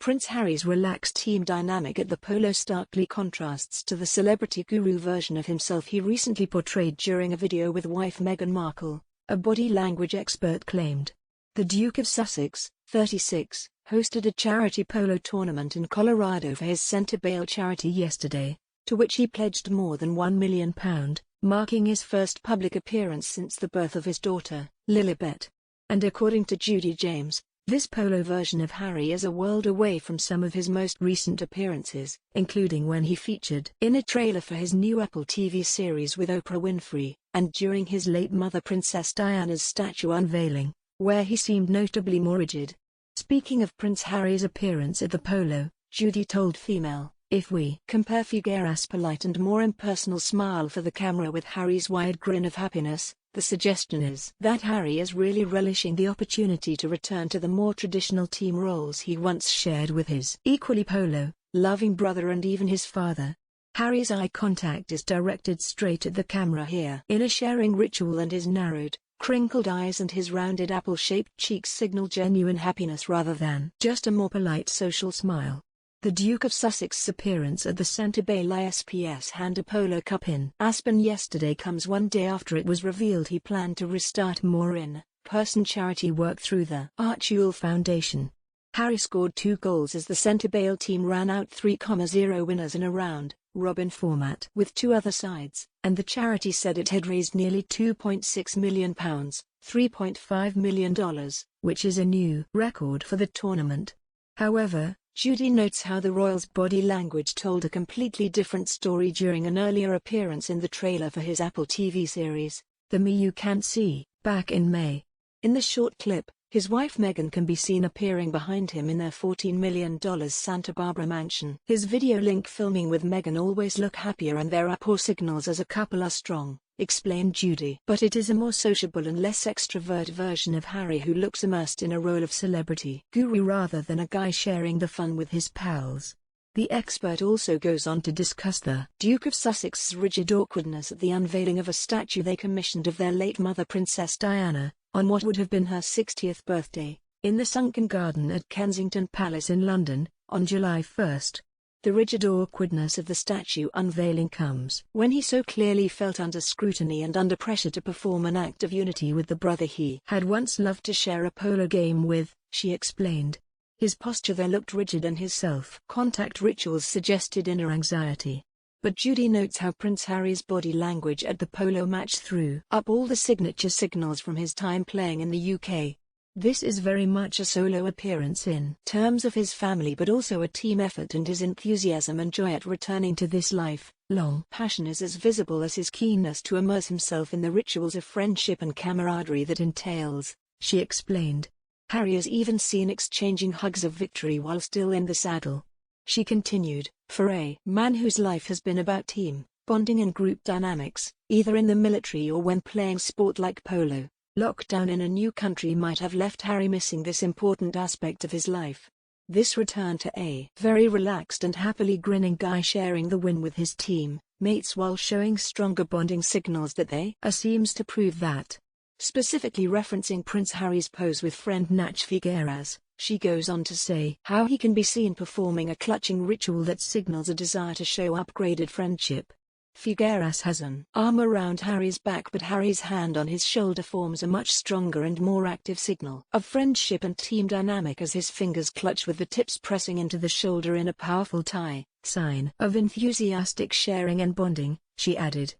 Prince Harry's relaxed team dynamic at the polo starkly contrasts to the celebrity guru version of himself he recently portrayed during a video with wife Meghan Markle, a body language expert claimed. The Duke of Sussex, 36, hosted a charity polo tournament in Colorado for his Centre Bail charity yesterday, to which he pledged more than £1 million, marking his first public appearance since the birth of his daughter, Lilibet. And according to Judy James, this polo version of Harry is a world away from some of his most recent appearances, including when he featured in a trailer for his new Apple TV series with Oprah Winfrey, and during his late mother Princess Diana's statue unveiling, where he seemed notably more rigid. Speaking of Prince Harry's appearance at the polo, Judy told Female, "If we compare Figueras' polite and more impersonal smile for the camera with Harry's wide grin of happiness, the suggestion is that Harry is really relishing the opportunity to return to the more traditional team roles he once shared with his equally polo-loving brother and even his father." Harry's eye contact is directed straight at the camera here in a sharing ritual, and his narrowed, crinkled eyes and his rounded apple-shaped cheeks signal genuine happiness rather than just a more polite social smile. The Duke of Sussex's appearance at the Centre Bail ISPS Hand Polo Cup in Aspen yesterday comes one day after it was revealed he planned to restart more in-person charity work through the Archewell Foundation. Harry scored 2 goals as the Centre Bail team ran out 3-0 winners in a round-robin format with 2 other sides, and the charity said it had raised nearly £2.6 million, $3.5 million, which is a new record for the tournament. However, Judy notes how the royal's body language told a completely different story during an earlier appearance in the trailer for his Apple TV series, The Me You Can't See, back in May. In the short clip, his wife Meghan can be seen appearing behind him in their $14 million Santa Barbara mansion. His video link filming with Meghan always look happier and their rapport signals as a couple are strong, explained Judy. But it is a more sociable and less extrovert version of Harry who looks immersed in a role of celebrity guru rather than a guy sharing the fun with his pals. The expert also goes on to discuss the Duke of Sussex's rigid awkwardness at the unveiling of a statue they commissioned of their late mother Princess Diana, on what would have been her 60th birthday, in the sunken garden at Kensington Palace in London, on July 1. The rigid awkwardness of the statue unveiling comes when he so clearly felt under scrutiny and under pressure to perform an act of unity with the brother he had once loved to share a polo game with, she explained. His posture there looked rigid and his self-contact rituals suggested inner anxiety. But Judy notes how Prince Harry's body language at the polo match threw up all the signature signals from his time playing in the UK. This is very much a solo appearance in terms of his family, but also a team effort, and his enthusiasm and joy at returning to this life-long passion is as visible as his keenness to immerse himself in the rituals of friendship and camaraderie that entails, she explained. Harry is even seen exchanging hugs of victory while still in the saddle. She continued, "For a man whose life has been about team, bonding and group dynamics, either in the military or when playing sport like polo, lockdown in a new country might have left Harry missing this important aspect of his life. This return to a very relaxed and happily grinning guy sharing the win with his team mates while showing stronger bonding signals that they are seems to prove that." Specifically referencing Prince Harry's pose with friend Nach Figueras, she goes on to say how he can be seen performing a clutching ritual that signals a desire to show upgraded friendship. Figueras has an arm around Harry's back, but Harry's hand on his shoulder forms a much stronger and more active signal of friendship and team dynamic as his fingers clutch with the tips pressing into the shoulder in a powerful sign of enthusiastic sharing and bonding, she added.